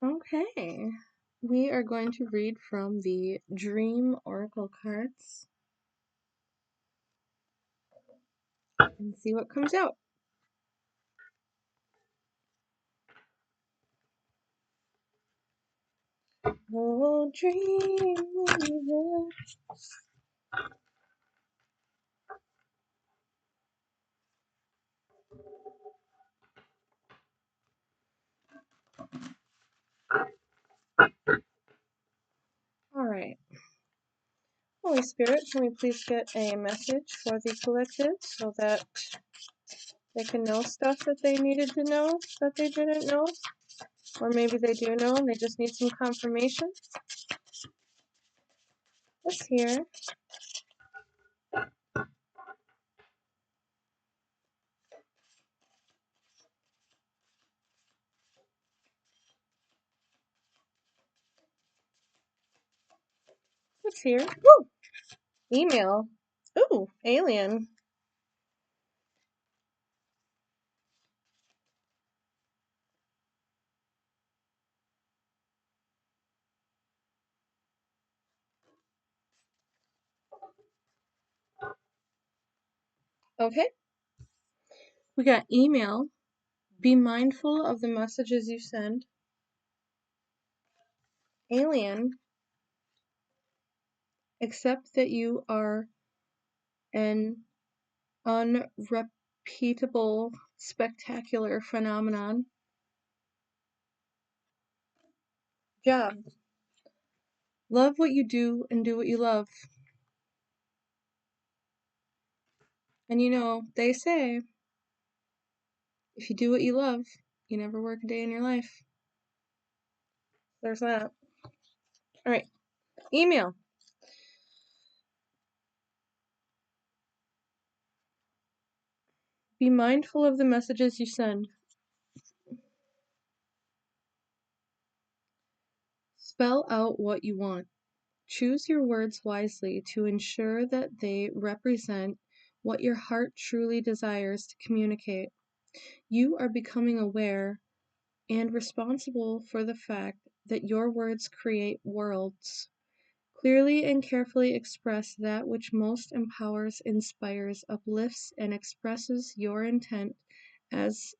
Okay, we are going to read from the Dream Oracle cards and see what comes out. Oh, dream weaver. All right. Holy Spirit, can we please get a message for the collective so that they can know stuff that they needed to know that they didn't know? Or maybe they do know and they just need some confirmation? Let's hear. Let's hear. Woo! Email. Ooh, alien. Okay. We got email. Be mindful of the messages you send. Alien. Accept that you are an unrepeatable, spectacular phenomenon. Job. Love what you do and do what you love. And you know, they say, if you do what you love, you never work a day in your life. There's that. Alright. Email. Be mindful of the messages you send. Spell out what you want. Choose your words wisely to ensure that they represent what your heart truly desires to communicate. You are becoming aware and responsible for the fact that your words create worlds. Clearly and carefully express that which most empowers, inspires, uplifts, and expresses your intent as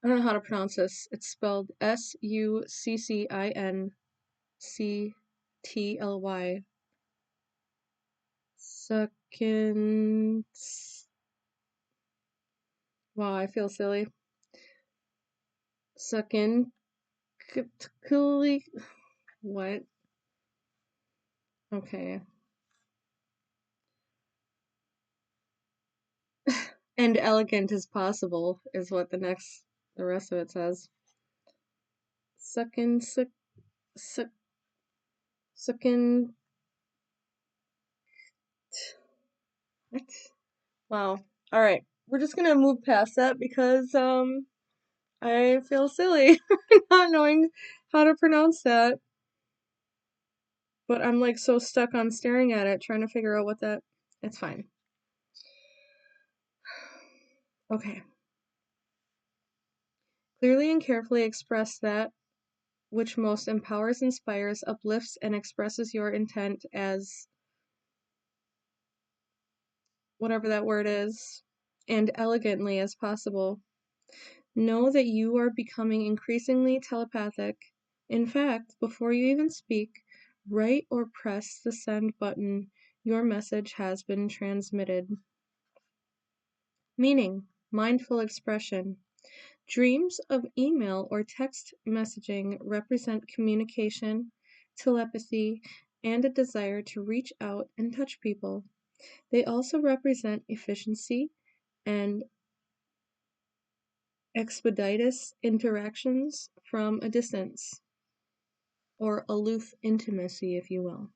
I don't know how to pronounce this. It's spelled Succinctly. Second. Wow, I feel silly. Succinctly. What? Okay. And elegant as possible is what the rest of it says. Suckin, suckin. What? Wow. All right. We're just gonna move past that because I feel silly not knowing how to pronounce that. But I'm like so stuck on staring at it, trying to figure out what that. It's fine. Okay. Clearly and carefully express that which most empowers, inspires, uplifts, and expresses your intent as whatever that word is, and elegantly as possible. Know that you are becoming increasingly telepathic. In fact, before you even speak, write or press the send button. Your message has been transmitted. Meaning, mindful expression. Dreams of email or text messaging represent communication, telepathy, and a desire to reach out and touch people. They also represent efficiency and expeditious interactions from a distance, or aloof intimacy, if you will.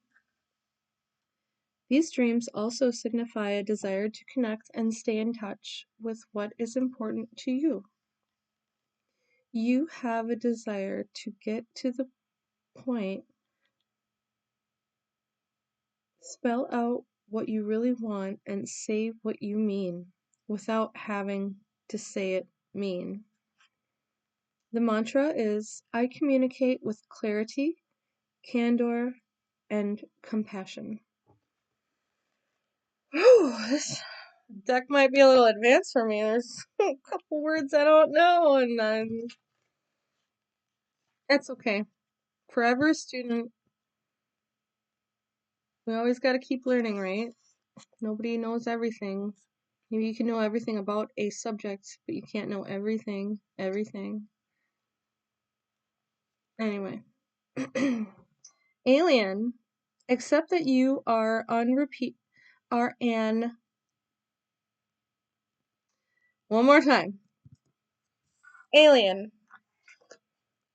These dreams also signify a desire to connect and stay in touch with what is important to you. You have a desire to get to the point, spell out what you really want, and say what you mean without having to say it mean. The mantra is, I communicate with clarity, candor, and compassion. Whew, this deck might be a little advanced for me. There's a couple words I don't know, and that's okay. Forever a student. We always got to keep learning, right? Nobody knows everything. Maybe you can know everything about a subject, but you can't know everything. Anyway. Alien, accept that you are an one more time. Alien,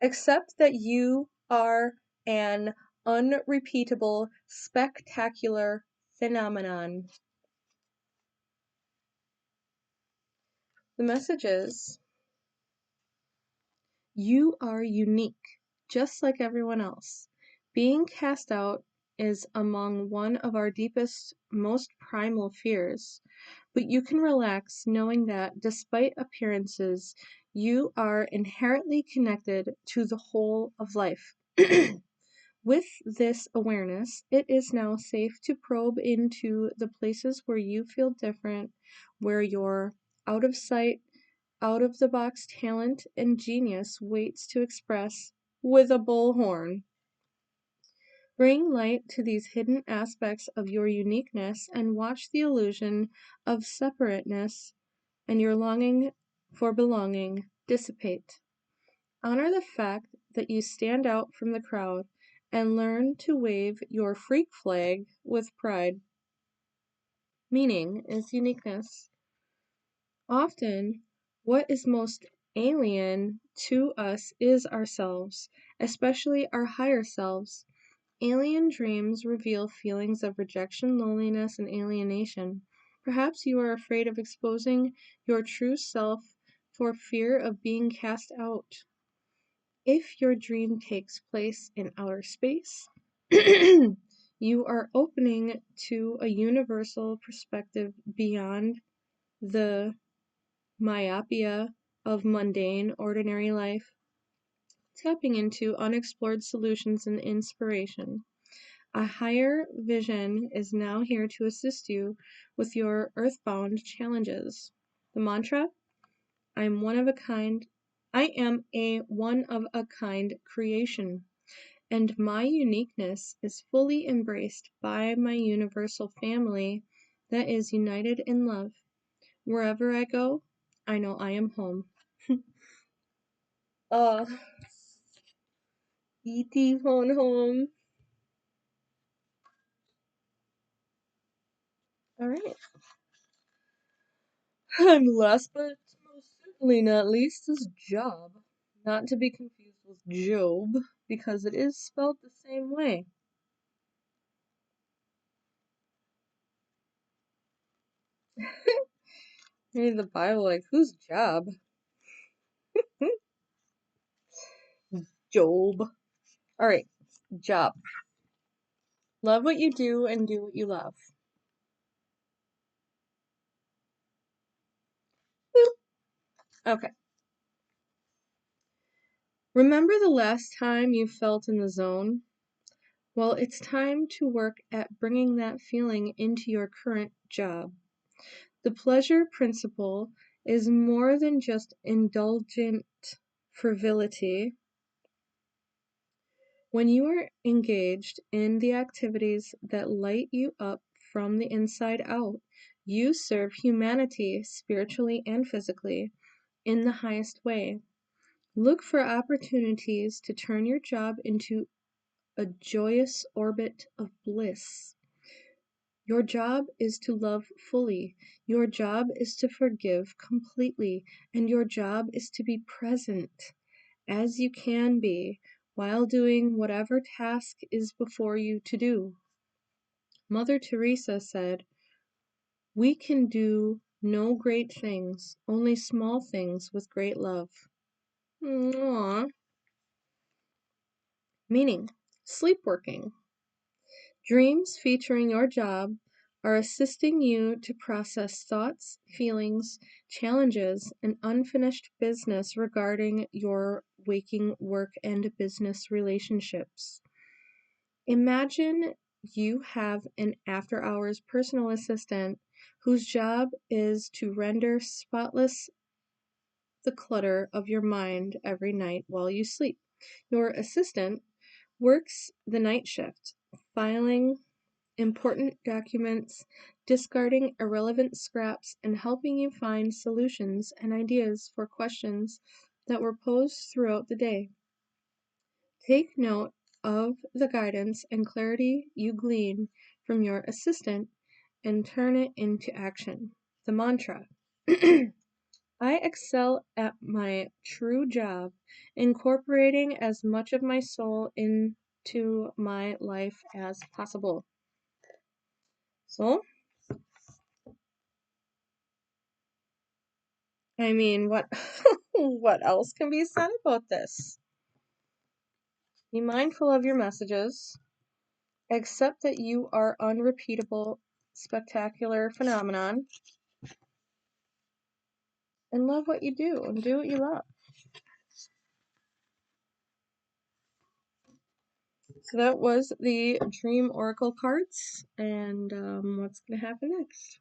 accept that you are an unrepeatable, spectacular phenomenon. The message is, you are unique, just like everyone else. Being cast out is among one of our deepest, most primal fears, but you can relax knowing that, despite appearances, you are inherently connected to the whole of life. With this awareness, it is now safe to probe into the places where you feel different, where your out of sight, out of the box talent and genius waits to express with a bullhorn. Bring light to these hidden aspects of your uniqueness and watch the illusion of separateness and your longing for belonging dissipate. Honor the fact that you stand out from the crowd and learn to wave your freak flag with pride. Meaning is uniqueness. Often, what is most alien to us is ourselves, especially our higher selves. Alien dreams reveal feelings of rejection, loneliness, and alienation. Perhaps you are afraid of exposing your true self for fear of being cast out. If your dream takes place in outer space, you are opening to a universal perspective beyond the myopia of mundane, ordinary life, tapping into unexplored solutions and inspiration. A higher vision is now here to assist you with your earthbound challenges. The mantra, I am one of a kind. I am a one of a kind creation, and my uniqueness is fully embraced by my universal family that is united in love. Wherever I go, I know I am home. Oh, E.T. phone home. Alright. And last but most certainly not least is Job. Not to be confused with Job, because it is spelled the same way. Read the Bible like, who's Job? Job. Alright, Job. Love what you do and do what you love. Boop. Okay. Remember the last time you felt in the zone? Well, it's time to work at bringing that feeling into your current job. The pleasure principle is more than just indulgent frivolity. When you are engaged in the activities that light you up from the inside out, you serve humanity spiritually and physically in the highest way. Look for opportunities to turn your job into a joyous orbit of bliss. Your job is to love fully. Your job is to forgive completely. And your job is to be present as you can be while doing whatever task is before you to do. Mother Teresa said, we can do no great things, only small things with great love. Aww. Meaning, sleepworking. Dreams featuring your job are assisting you to process thoughts, feelings, challenges, and unfinished business regarding your waking work and business relationships. Imagine you have an after hours personal assistant whose job is to render spotless the clutter of your mind every night while you sleep. Your assistant works the night shift, filing important documents, discarding irrelevant scraps, and helping you find solutions and ideas for questions that were posed throughout the day. Take note of the guidance and clarity you glean from your assistant and turn it into action. The mantra I excel at my true job, incorporating as much of my soul into my life as possible. So, I mean, what what else can be said about this? Be mindful of your messages. Accept that you are unrepeatable, spectacular phenomenon, and love what you do and do what you love. So that was the Dream Oracle cards, and what's going to happen next?